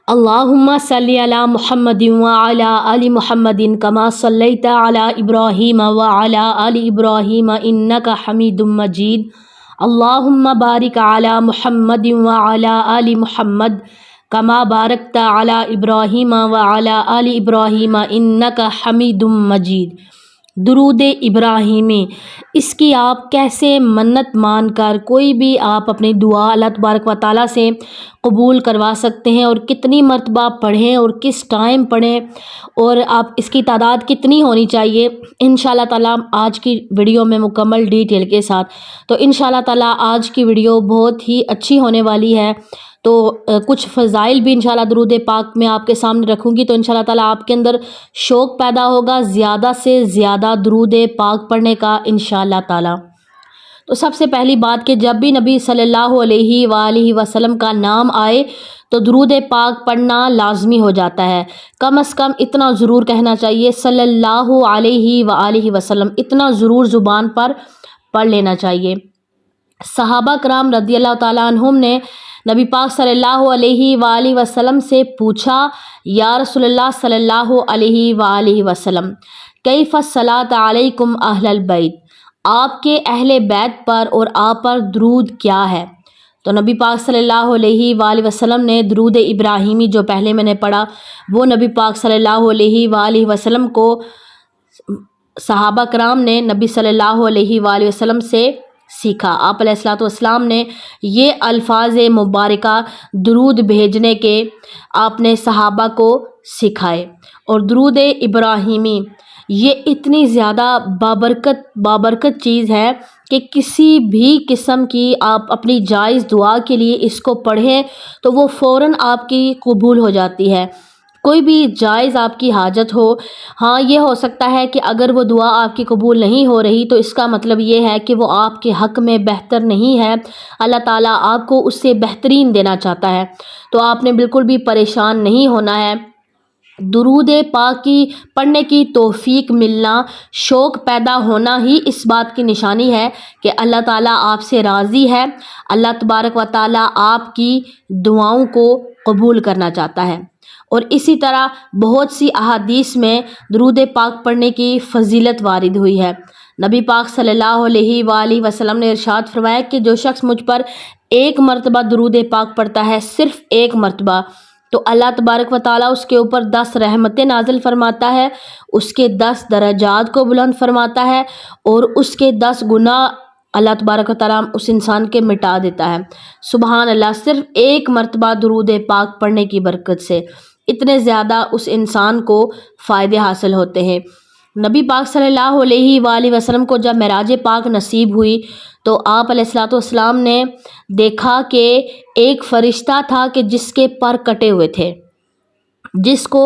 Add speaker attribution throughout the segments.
Speaker 1: اللہم صلی علی محمد وعلی آل محمد کما صلیت علی ابراہیم وعلی آل ابراہیم انک حمید مجید۔ اللہم بارک علی محمد وعلی آل محمد کما بارکت علی ابراہیم وعلی آل ابراہیم انک حمید مجید۔ درود ابراہیمی، اس کی آپ کیسے منت مان کر کوئی بھی آپ اپنی دعا اللہ تبارک و تعالیٰ سے قبول کروا سکتے ہیں، اور کتنی مرتبہ پڑھیں اور کس ٹائم پڑھیں، اور آپ اس کی تعداد کتنی ہونی چاہیے، انشاءاللہ تعالیٰ آج کی ویڈیو میں مکمل ڈیٹیل کے ساتھ۔ تو انشاءاللہ تعالیٰ آج کی ویڈیو بہت ہی اچھی ہونے والی ہے، تو کچھ فضائل بھی انشاءاللہ درود پاک میں آپ کے سامنے رکھوں گی، تو انشاءاللہ تعالیٰ آپ کے اندر شوق پیدا ہوگا زیادہ سے زیادہ درود پاک پڑھنے کا انشاءاللہ تعالیٰ۔ تو سب سے پہلی بات کہ جب بھی نبی صلی اللہ علیہ وآلہ وسلم کا نام آئے تو درود پاک پڑھنا لازمی ہو جاتا ہے۔ کم از کم اتنا ضرور کہنا چاہیے صلی اللہ علیہ وآلہ وسلم، اتنا ضرور زبان پر پڑھ لینا چاہیے۔ صحابہ کرام رضی اللہ تعالیٰ عنہم نے نبی پاک صلی اللہ علیہ وآلہ وسلم سے پوچھا، یا رسول اللہ صلی اللہ علیہ وآلہ وسلم کیف الصلاۃ علیکم اہل البیت، آپ کے اہل بیت پر اور آپ پر درود کیا ہے؟ تو نبی پاک صلی اللہ علیہ وآلہ وسلم نے درود ابراہیمی جو پہلے میں نے پڑھا، وہ نبی پاک صلی اللہ علیہ وآلہ وسلم کو صحابہ کرام نے نبی صلی اللہ علیہ وآلہ وسلم سے سیکھا۔ آپ علیہ الصلوۃ والسلام نے یہ الفاظ مبارکہ درود بھیجنے کے آپ نے صحابہ کو سکھائے، اور درود ابراہیمی یہ اتنی زیادہ بابرکت چیز ہے کہ کسی بھی قسم کی آپ اپنی جائز دعا کے لیے اس کو پڑھیں تو وہ فوراً آپ کی قبول ہو جاتی ہے۔ کوئی بھی جائز آپ کی حاجت ہو، ہاں یہ ہو سکتا ہے کہ اگر وہ دعا آپ کی قبول نہیں ہو رہی تو اس کا مطلب یہ ہے کہ وہ آپ کے حق میں بہتر نہیں ہے، اللہ تعالیٰ آپ کو اس سے بہترین دینا چاہتا ہے، تو آپ نے بالکل بھی پریشان نہیں ہونا ہے۔ درود پاک کی پڑھنے کی توفیق ملنا، شوق پیدا ہونا ہی اس بات کی نشانی ہے کہ اللہ تعالیٰ آپ سے راضی ہے، اللہ تبارک و تعالیٰ آپ کی دعاؤں کو قبول کرنا چاہتا ہے۔ اور اسی طرح بہت سی احادیث میں درود پاک پڑھنے کی فضیلت وارد ہوئی ہے۔ نبی پاک صلی اللہ علیہ وآلہ وسلم نے ارشاد فرمایا کہ جو شخص مجھ پر ایک مرتبہ درود پاک پڑھتا ہے، صرف ایک مرتبہ، تو اللہ تبارک و تعالیٰ اس کے اوپر 10 رحمتیں نازل فرماتا ہے، اس کے 10 درجات کو بلند فرماتا ہے، اور اس کے 10 گناہ اللہ تبارک و تعالیٰ اس انسان کے مٹا دیتا ہے۔ سبحان اللہ، صرف ایک مرتبہ درود پاک پڑھنے کی برکت سے اتنے زیادہ اس انسان کو فائدے حاصل ہوتے ہیں۔ نبی پاک صلی اللہ علیہ وآلہ وسلم کو جب معراج پاک نصیب ہوئی تو آپ علیہ الصلوۃ والسلام نے دیکھا کہ ایک فرشتہ تھا کہ جس کے پر کٹے ہوئے تھے، جس کو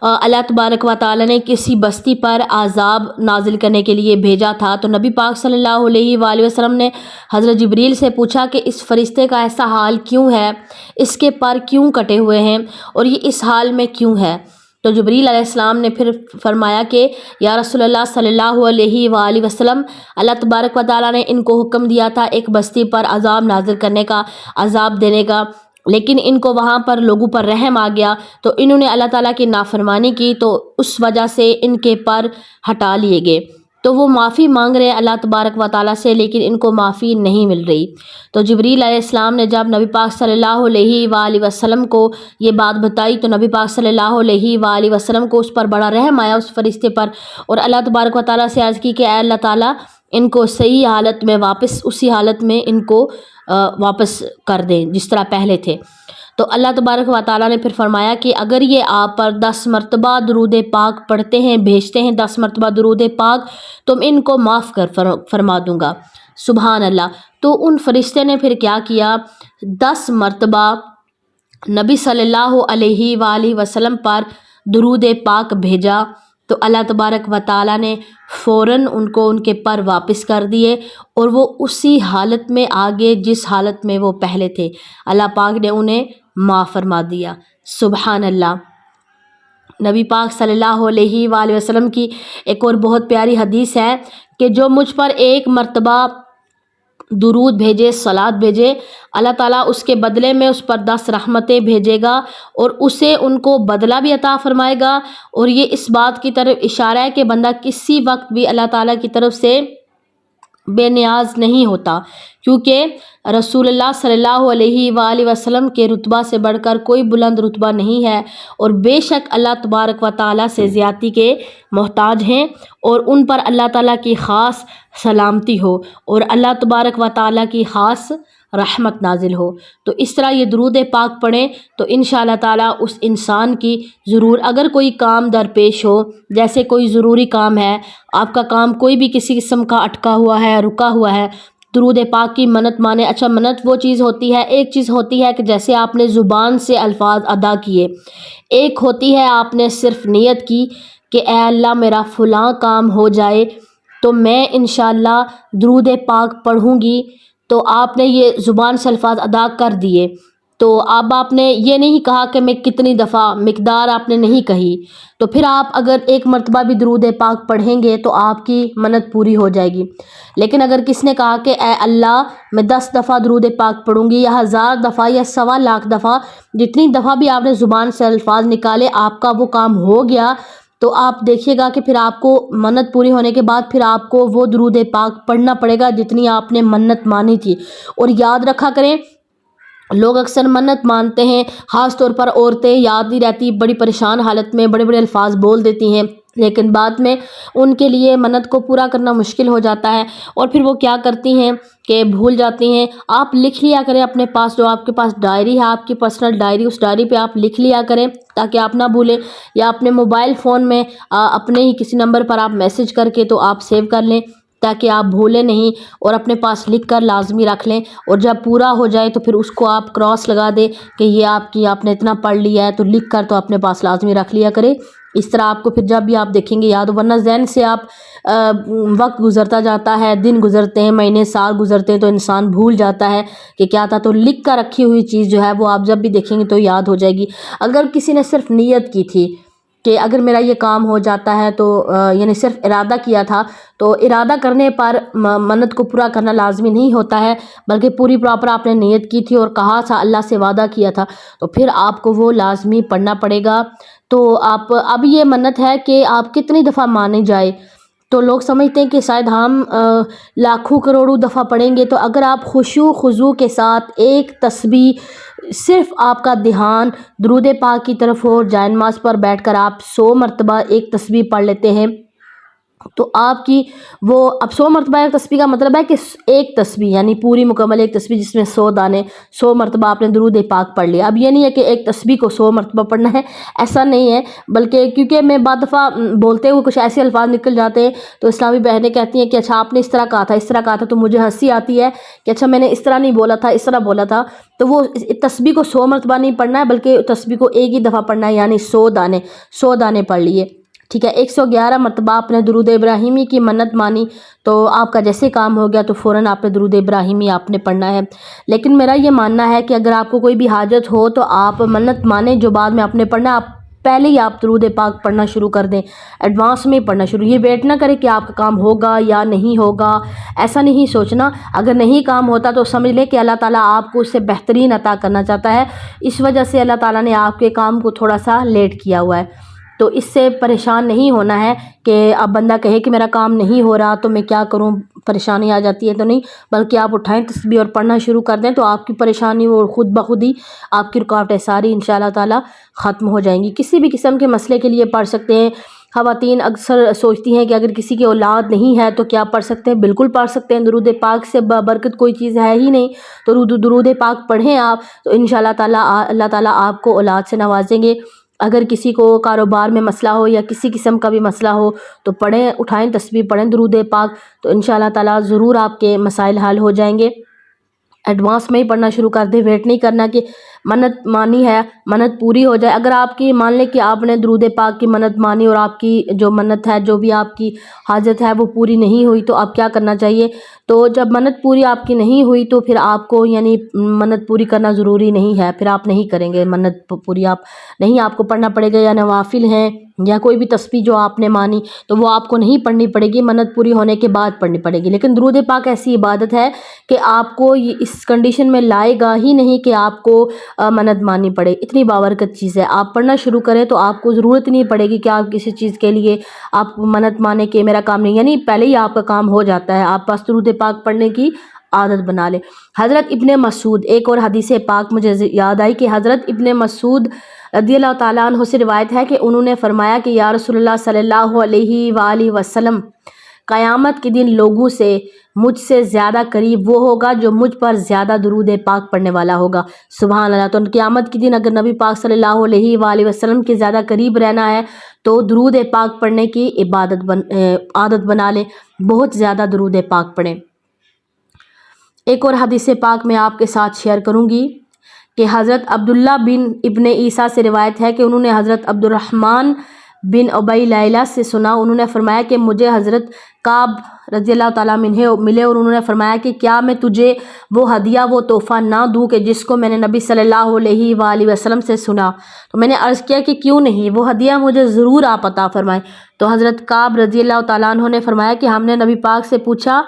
Speaker 1: اللہ تبارک و تعالیٰ نے کسی بستی پر عذاب نازل کرنے کے لیے بھیجا تھا۔ تو نبی پاک صلی اللہ علیہ وآلہ وسلم نے حضرت جبریل سے پوچھا کہ اس فرشتے کا ایسا حال کیوں ہے، اس کے پر کیوں کٹے ہوئے ہیں اور یہ اس حال میں کیوں ہے؟ تو جبریل علیہ السلام نے پھر فرمایا کہ یا رسول اللہ صلی اللہ علیہ وآلہ وسلم، اللہ تبارک و تعالیٰ نے ان کو حکم دیا تھا ایک بستی پر عذاب نازل کرنے کا، عذاب دینے کا، لیکن ان کو وہاں پر لوگوں پر رحم آ گیا تو انہوں نے اللہ تعالیٰ کی نافرمانی کی، تو اس وجہ سے ان کے پر ہٹا لیے گئے۔ تو وہ معافی مانگ رہے اللہ تبارک و تعالیٰ سے، لیکن ان کو معافی نہیں مل رہی۔ تو جبریل علیہ السلام نے جب نبی پاک صلی اللہ علیہ وآلہ وسلم کو یہ بات بتائی تو نبی پاک صلی اللہ علیہ وآلہ وسلم کو اس پر بڑا رحم آیا، اس فرشتے پر، اور اللہ تبارک و تعالیٰ سے عرض کی کہ اے اللہ تعالیٰ ان کو صحیح حالت میں واپس، اسی حالت میں ان کو واپس کر دیں جس طرح پہلے تھے۔ تو اللہ تبارک و تعالیٰ نے پھر فرمایا کہ اگر یہ آپ پر 10 مرتبہ درود پاک پڑھتے ہیں، بھیجتے ہیں 10 مرتبہ درود پاک، تم ان کو معاف فرما دوں گا۔ سبحان اللہ۔ تو ان فرشتے نے پھر کیا کیا، 10 مرتبہ نبی صلی اللہ علیہ وآلہ وسلم پر درود پاک بھیجا، تو اللہ تبارک و تعالیٰ نے فوراً ان کو ان کے پر واپس کر دیے، اور وہ اسی حالت میں آگے جس حالت میں وہ پہلے تھے، اللہ پاک نے انہیں معاف فرما دیا۔ سبحان اللہ۔ نبی پاک صلی اللہ علیہ وآلہ وسلم کی ایک اور بہت پیاری حدیث ہے کہ جو مجھ پر ایک مرتبہ درود بھیجے، صلات بھیجے، اللہ تعالیٰ اس کے بدلے میں اس پر 10 رحمتیں بھیجے گا اور اسے ان کو بدلہ بھی عطا فرمائے گا۔ اور یہ اس بات کی طرف اشارہ ہے کہ بندہ کسی وقت بھی اللہ تعالیٰ کی طرف سے بے نیاز نہیں ہوتا، کیونکہ رسول اللہ صلی اللہ علیہ وآلہ وسلم کے رتبہ سے بڑھ کر کوئی بلند رتبہ نہیں ہے، اور بے شک اللہ تبارک و تعالیٰ سے زیادتی کے محتاج ہیں، اور ان پر اللہ تعالیٰ کی خاص سلامتی ہو اور اللہ تبارک و تعالیٰ کی خاص رحمت نازل ہو۔ تو اس طرح یہ درود پاک پڑھیں تو انشاءاللہ تعالیٰ اس انسان کی ضرور، اگر کوئی کام درپیش ہو، جیسے کوئی ضروری کام ہے، آپ کا کام کوئی بھی کسی قسم کا اٹکا ہوا ہے، رکا ہوا ہے، درود پاک کی منت مانے۔ اچھا، منت وہ چیز ہوتی ہے، ایک چیز ہوتی ہے کہ جیسے آپ نے زبان سے الفاظ ادا کیے، ایک ہوتی ہے آپ نے صرف نیت کی کہ اے اللہ میرا فلاں کام ہو جائے تو میں انشاءاللہ درود پاک پڑھوں گی، تو آپ نے یہ زبان سے الفاظ ادا کر دیے، تو اب آپ نے یہ نہیں کہا کہ میں کتنی دفعہ، مقدار آپ نے نہیں کہی، تو پھر آپ اگر ایک مرتبہ بھی درود پاک پڑھیں گے تو آپ کی منت پوری ہو جائے گی۔ لیکن اگر کس نے کہا کہ اے اللہ میں 10 دفعہ درود پاک پڑھوں گی، یا 1000 دفعہ، یا 1.25 دفعہ، جتنی دفعہ بھی آپ نے زبان سے الفاظ نکالے آپ کا وہ کام ہو گیا، تو آپ دیکھیے گا کہ پھر آپ کو منت پوری ہونے کے بعد پھر آپ کو وہ درود پاک پڑھنا پڑے گا جتنی آپ نے منت مانی تھی۔ اور یاد رکھا کریں، لوگ اکثر منت مانتے ہیں، خاص طور پر عورتیں یاد نہیں رہتی، بڑی پریشان حالت میں بڑے بڑے الفاظ بول دیتی ہیں، لیکن بعد میں ان کے لیے منت کو پورا کرنا مشکل ہو جاتا ہے، اور پھر وہ کیا کرتی ہیں کہ بھول جاتی ہیں۔ آپ لکھ لیا کریں اپنے پاس، جو آپ کے پاس ڈائری ہے، آپ کی پرسنل ڈائری، اس ڈائری پہ آپ لکھ لیا کریں تاکہ آپ نہ بھولیں، یا اپنے موبائل فون میں اپنے ہی کسی نمبر پر آپ میسج کر کے تو آپ سیو کر لیں تاکہ آپ بھولیں نہیں، اور اپنے پاس لکھ کر لازمی رکھ لیں، اور جب پورا ہو جائے تو پھر اس کو آپ کراس لگا دیں کہ یہ آپ نے اتنا پڑھ لیا ہے، تو لکھ کر تو اپنے پاس لازمی رکھ لیا کرے۔ اس طرح آپ کو پھر جب بھی آپ دیکھیں گے یاد ہو، ورنہ ذہن سے آپ وقت گزرتا جاتا ہے، دن گزرتے ہیں، مہینے سال گزرتے ہیں، تو انسان بھول جاتا ہے کہ کیا تھا، تو لکھ کر رکھی ہوئی چیز جو ہے وہ آپ جب بھی دیکھیں گے تو یاد ہو جائے گی۔ اگر کسی نے صرف نیت کی تھی کہ اگر میرا یہ کام ہو جاتا ہے تو یعنی صرف ارادہ کیا تھا، تو ارادہ کرنے پر منت کو پورا کرنا لازمی نہیں ہوتا ہے، بلکہ پوری پراپر آپ نے نیت کی تھی اور کہا تھا، اللہ سے وعدہ کیا تھا، تو پھر آپ کو وہ لازمی پڑھنا پڑے گا۔ تو آپ اب یہ منت ہے کہ آپ کتنی دفعہ مانی جائے، تو لوگ سمجھتے ہیں کہ شاید ہم لاکھوں کروڑوں دفعہ پڑھیں گے، تو اگر آپ خشوع خضوع کے ساتھ ایک تسبیح، صرف آپ کا دھیان درود پاک کی طرف ہو، جائے نماز پر بیٹھ کر آپ 100 مرتبہ ایک تسبیح پڑھ لیتے ہیں، تو آپ کی وہ، اب 100 مرتبہ ایک تسبیح کا مطلب ہے کہ ایک تسبیح یعنی پوری مکمل ایک تسبیح جس میں 100 دانے، 100 مرتبہ آپ نے درود پاک پڑھ لیا۔ اب یہ نہیں ہے کہ ایک تسبیح کو 100 مرتبہ پڑھنا ہے، ایسا نہیں ہے، بلکہ کیونکہ میں بعض دفعہ بولتے ہوئے کچھ ایسے الفاظ نکل جاتے ہیں تو اسلامی بہنیں کہتی ہیں کہ اچھا آپ نے اس طرح کہا تھا، اس طرح کہا تھا، تو مجھے ہنسی آتی ہے کہ اچھا میں نے اس طرح نہیں بولا تھا، اس طرح بولا تھا، تو وہ تسبیح کو 100 مرتبہ نہیں پڑھنا ہے، بلکہ تسبیح کو ایک ہی دفعہ پڑھنا ہے، یعنی 100 دانے پڑھ لیے، ٹھیک ہے۔ 111 مرتبہ آپ نے درود ابراہیمی کی منت مانی تو آپ کا جیسے کام ہو گیا تو فوراً آپ نے درود ابراہیمی آپ نے پڑھنا ہے۔ لیکن میرا یہ ماننا ہے کہ اگر آپ کو کوئی بھی حاجت ہو تو آپ منت مانیں جو بعد میں آپ نے پڑھنا، آپ پہلے ہی آپ درود پاک پڑھنا شروع کر دیں، ایڈوانس میں پڑھنا شروع، یہ ویٹ نہ کریں کہ آپ کا کام ہوگا یا نہیں ہوگا، ایسا نہیں سوچنا۔ اگر نہیں کام ہوتا تو سمجھ لیں کہ اللہ تعالیٰ آپ کو اس سے بہترین عطا کرنا چاہتا ہے، اس وجہ سے اللہ تعالیٰ نے آپ کے کام کو تھوڑا سا لیٹ کیا ہوا ہے، تو اس سے پریشان نہیں ہونا ہے کہ اب بندہ کہے کہ میرا کام نہیں ہو رہا تو میں کیا کروں، پریشانی آ جاتی ہے، تو نہیں، بلکہ آپ اٹھائیں تسبیح اور پڑھنا شروع کر دیں تو آپ کی پریشانی وہ خود بخود ہی، آپ کی رکاوٹیں ساری انشاءاللہ تعالیٰ ختم ہو جائیں گی۔ کسی بھی قسم کے مسئلے کے لیے پڑھ سکتے ہیں۔ خواتین اکثر سوچتی ہیں کہ اگر کسی کی اولاد نہیں ہے تو کیا پڑھ سکتے ہیں، بالکل پڑھ سکتے ہیں، درود پاک سے برکت کوئی چیز ہے ہی نہیں، تو درود پاک پڑھیں آپ، تو انشاءاللہ تعالیٰ اللہ تعالیٰ آپ کو اولاد سے نوازیں گے۔ اگر کسی کو کاروبار میں مسئلہ ہو یا کسی قسم کا بھی مسئلہ ہو تو پڑھیں، اٹھائیں تسبیح، پڑھیں درود پاک، تو انشاءاللہ تعالیٰ ضرور آپ کے مسائل حل ہو جائیں گے۔ ایڈوانس میں ہی پڑھنا شروع کر دیں، ویٹ نہیں کرنا کہ منت مانی ہے منت پوری ہو جائے. اگر آپ کی مان لیں کہ آپ نے درود پاک کی منت مانی اور آپ کی جو منت ہے جو بھی آپ کی حاجت ہے وہ پوری نہیں ہوئی تو آپ کیا کرنا چاہیے؟ تو جب منت پوری آپ کی نہیں ہوئی تو پھر آپ کو یعنی منت پوری کرنا ضروری نہیں ہے، پھر آپ نہیں کریں گے منت پوری، آپ کو پڑھنا پڑے گا. یا نوافل ہیں یا کوئی بھی تسبیح جو آپ نے مانی تو وہ آپ کو نہیں پڑھنی پڑے گی، منت پوری ہونے کے بعد پڑھنی پڑے گی. لیکن درود پاک ایسی عبادت ہے کہ آپ کو یہ اس کنڈیشن میں لائے گا ہی نہیں کہ آپ کو منت ماننی پڑے. اتنی بابرکت چیز ہے. آپ پڑھنا شروع کریں تو آپ کو ضرورت نہیں پڑے گی کہ آپ کسی چیز کے لیے آپ منت مانے کہ میرا کام نہیں، یعنی پہلے ہی آپ کا کام ہو جاتا ہے. آپ بس درود پاک پڑھنے کی عادت بنا لیں. حضرت ابن مسعود، ایک اور حدیث پاک مجھے یاد آئی کہ حضرت ابن مسعود رضی اللہ تعالیٰ عنہ سے روایت ہے کہ انہوں نے فرمایا کہ یا رسول اللہ صلی اللہ علیہ وآلہ وسلم، قیامت کے دن لوگوں سے مجھ سے زیادہ قریب وہ ہوگا جو مجھ پر زیادہ درود پاک پڑھنے والا ہوگا. سبحان اللہ. تو قیامت کے دن اگر نبی پاک صلی اللہ علیہ وآلہ وسلم کے زیادہ قریب رہنا ہے تو درود پاک پڑھنے کی عادت بنا لیں، بہت زیادہ درود پاک پڑھیں. ایک اور حدیث پاک میں آپ کے ساتھ شیئر کروں گی کہ حضرت عبداللہ بن ابن عیسیٰ سے روایت ہے کہ انہوں نے حضرت عبد الرحمن بن ابی لیلہ سے سنا. انہوں نے فرمایا کہ مجھے حضرت کعب رضی اللہ تعالیٰ عنہ ملے اور انہوں نے فرمایا کہ کیا میں تجھے وہ ہدیہ وہ تحفہ نہ دوں کہ جس کو میں نے نبی صلی اللہ علیہ وآلہ وسلم سے سنا؟ تو میں نے عرض کیا کہ کیوں نہیں، وہ ہدیہ مجھے ضرور آپ عطا فرمائیں. تو حضرت کعب رضی اللہ تعالیٰ عنہ نے فرمایا کہ ہم نے نبی پاک سے پوچھا،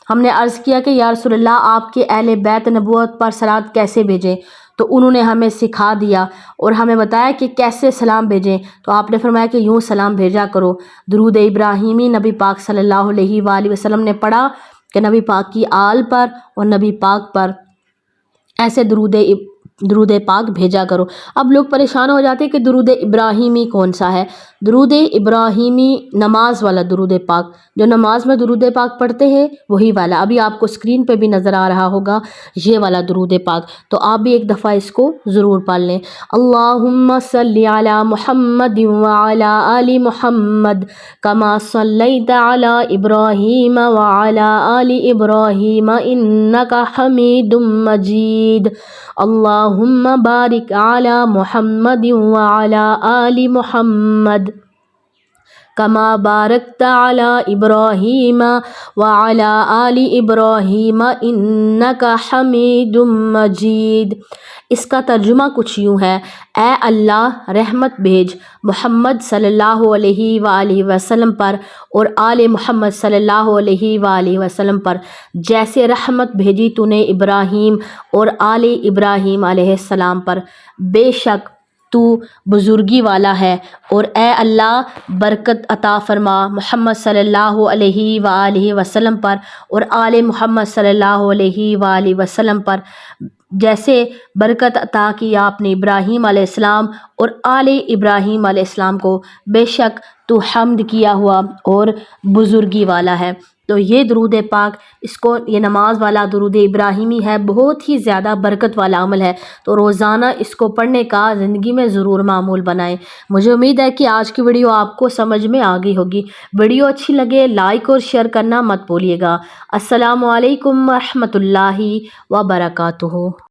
Speaker 1: ہم نے عرض کیا کہ یا رسول اللہ آپ کے اہل بیت نبوت پر صلوات کیسے بھیجیں؟ تو انہوں نے ہمیں سکھا دیا اور ہمیں بتایا کہ کیسے سلام بھیجیں. تو آپ نے فرمایا کہ یوں سلام بھیجا کرو. درود ابراہیمی نبی پاک صلی اللہ علیہ وآلہ وسلم نے پڑھا کہ نبی پاک کی آل پر اور نبی پاک پر ایسے درود پاک بھیجا کرو. اب لوگ پریشان ہو جاتے ہیں کہ درود ابراہیمی کون سا ہے؟ درود ابراہیمی نماز والا درود پاک، جو نماز میں درود پاک پڑھتے ہیں وہی والا. ابھی آپ کو اسکرین پہ بھی نظر آ رہا ہوگا یہ والا درود پاک. تو آپ بھی ایک دفعہ اس کو ضرور پڑھ لیں. اللہم صلی علی محمد وعلی آل محمد کما صلیت علی ابراہیم وعلی آل ابراہیم انک حمید مجید. اللہم بارک علی محمد وعلی آل محمد کما بارکت علی ابراہیم وعلی آل ابراہیم انک حمید مجید. اس کا ترجمہ کچھ یوں ہے، اے اللہ رحمت بھیج محمد صلی اللہ علیہ وآلہ وسلم پر اور آل محمد صلی اللہ علیہ وآلہ وسلم پر جیسے رحمت بھیجی تو نے ابراہیم اور آل ابراہیم علیہ السلام پر. بے شک تو بزرگی والا ہے، اور اے اللہ برکت عطا فرما محمد صلی اللہ علیہ وآلہ وسلم پر اور آل محمد صلی اللہ علیہ وآلہ وسلم پر جیسے برکت عطا کی آپ نے ابراہیم علیہ السلام اور آل ابراہیم علیہ السلام کو. بے شک تو حمد کیا ہوا اور بزرگی والا ہے. تو یہ درود پاک، اس کو یہ نماز والا درود ابراہیمی ہے، بہت ہی زیادہ برکت والا عمل ہے. تو روزانہ اس کو پڑھنے کا زندگی میں ضرور معمول بنائیں. مجھے امید ہے کہ آج کی ویڈیو آپ کو سمجھ میں آ گئی ہوگی. ویڈیو اچھی لگے لائک اور شیئر کرنا مت بھولیے گا. السلام علیکم ورحمۃ اللہ وبرکاتہ.